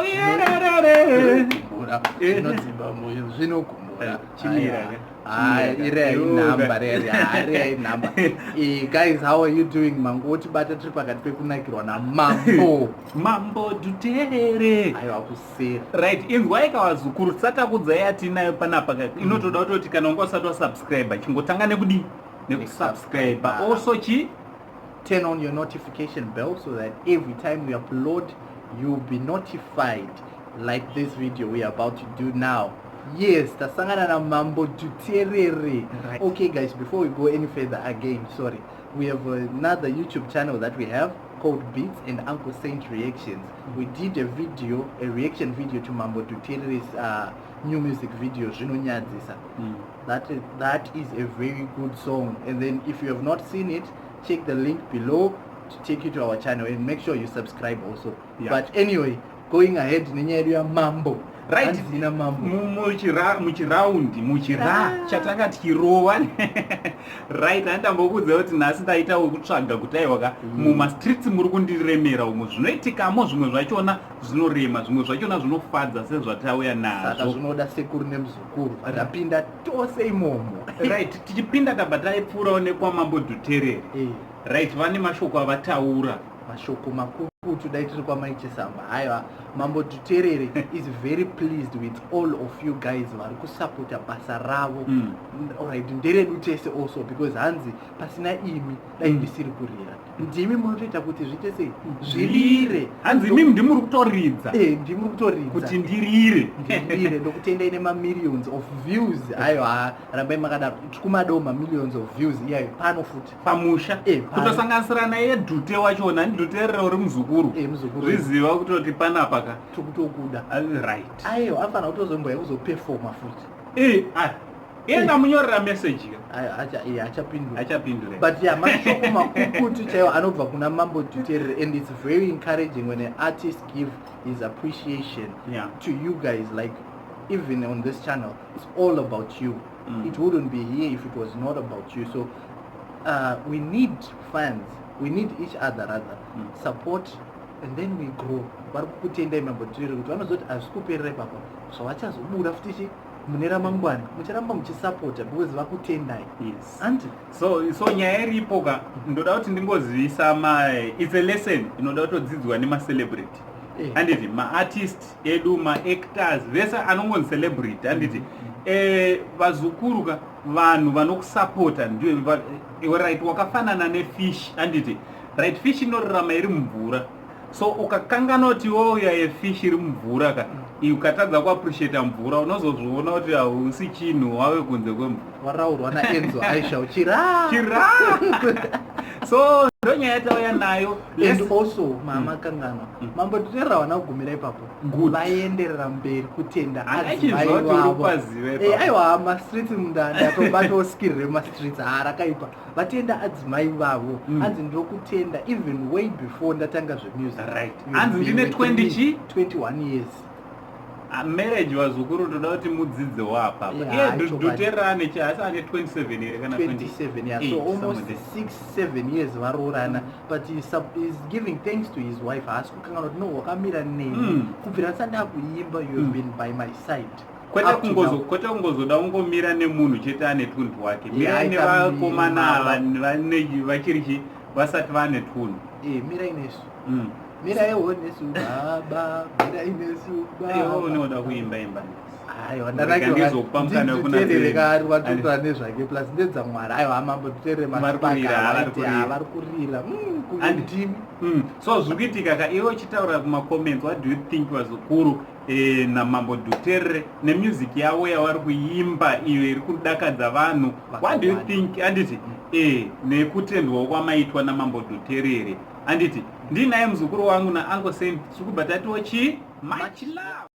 yerere inodzimba moyo zvinokumbura chimira inamba inamba. Guys, how are you doing? Mangoti bata tiri pakati pekunakirwa Mambo Dhuterere. Aiwa kusera. Right, inzwa ikawazukuru tsatakudzai atinayo panapa inotoda kutoti kana unga usati wasubscribe chingotanga nekusubscribe. Also turn on your notification bell so that every time we upload you'll be notified, like this video we are about to do now. Yes, tasangana na Mambo Dhuterere. Right. Okay guys, before we go any further again, sorry, we have another YouTube channel that we have called Beats and Uncle Saint Reactions. We did a reaction video to Mambo Dhuterere's new music video, That is a very good song. And then if you have not seen it, check the link below to take you to our channel and make sure you subscribe also. Yeah. But anyway, going ahead, Mambo. Right, muchiraundi chatakati kirova. Right, andambokudza kuti nhasi ndaita wekutsvaga kuti aiwa mumastreets muri kundiremera umo zvinoitikamo, zvimwe zvachona zvinorema, zvimwe zvachona zvinofadza sezvatauya nazvo. Saka zvinoda sekuru nemuzukuru vakapinda tose imomo. Right, tichipinda tabva taipfuurawo nekwamambo Dhuterere. Right, vane mashoko avataura, mashoko makuru today tiri kwamaichisamba. Aiwa, Mambo Dhuterere is very pleased with all of you guys vari kusupporta basa ravo. Alright, nderedu tese also, because hanzi pasina imi dai ndisiri kurira. Ndimi munotoita kuti zvite sei zvirire. Hanzi mimi ndimuri kutoridza. Ndimuri kutoridza kuti ndirire ndokutenda ine millions of views. Aiwa, rambai makadaro tikumadawo millions of views iyayo pano futi pamusha kutosanganisira naye Dhute wachona Dhuterere uri muzukuru. Zviziva kutoti panapa tukutokuda. Right, aiyo afana kutozomboya kuzoperforma futi. Enda munyorera message achapindura. But yeah, mashoko makukutu chaiwo anobva kuna Mambo Dhuterere, and it's very encouraging when an artist give his appreciation to you guys. Like, even on this channel, it's all about you. It wouldn't be here if it was not about you. So we need fans, we need each other rather, support, and then we grow. Vari kutenda Mambo Dhuterere kuti vanozoti hazvikuperera ipapo, zvavachazobuda futi mune ramangwana mucharamba muchisupporta because vakutendai. Yes. And so nyaya iripo ka ndoda kuti ndingozivisa it's a lesson inoda kutodzidzwa nemacelebrity. Handiti maartist edu, maactors vese anongocelebrate. Handiti vazukuru ka vanhu vanokusupporta ndio right, wakafanana nefish. Handiti right, fish inorarama iri mumvura. So ukakangana kuti woya yefish iri mumvura ka ukatadza kuappreciate mvura unozozviona kuti hausi chinhu wave kunze kwemvura. Waraurwa naEnzo Aisha uchira. So ndonyaya yatauya nayo. And also mama kangana Mambo Dhuterere wana kugumira ipapo vaenderera mberi kutenda adzimai vavo. Aiwa, mastreets mundanda tobatawo skill remastreets harakaipa vatenda adzimai vavo. Hanzi ndiri kutenda even way before ndatanga zvemusic. Right, hanzi ndine 21 years. Marriage wazukuru toda kuti mudzidze wapa. Dhuterere ane chasi ane 27 here kana 27. Yeah, so almost 6-7 years varorana, but he's giving thanks to his wife. Askukanga kuti no wakamira neni kubvira sanda kuimba, you have been by my side. Kwete kungozoda ungomira nemunhu chete ane tunhu wake. Mira nevakomana vachiri vasati vane tunhu. Mira inesu. Mira yewonesu baba, mira inesu baba. Unoda kuimba imba. Aiwa, Dhuterere kari watotora nezvake plus ndedzamwari. Aiwa, Mambo Dhuterere vari kurira. So zvirikuitika ka iwe chitaura kumacomments, what do you think vazukuru naMambo Dhuterere nemusic yavo yavari kuimba iyo iri kudakadza vanhu? What do you think? Handiti nekutendwa kwamaitwa naMambo Dhuterere. Handiti ndinaye muzukuru wangu naUncle Saint, tikubva tatiwo much love.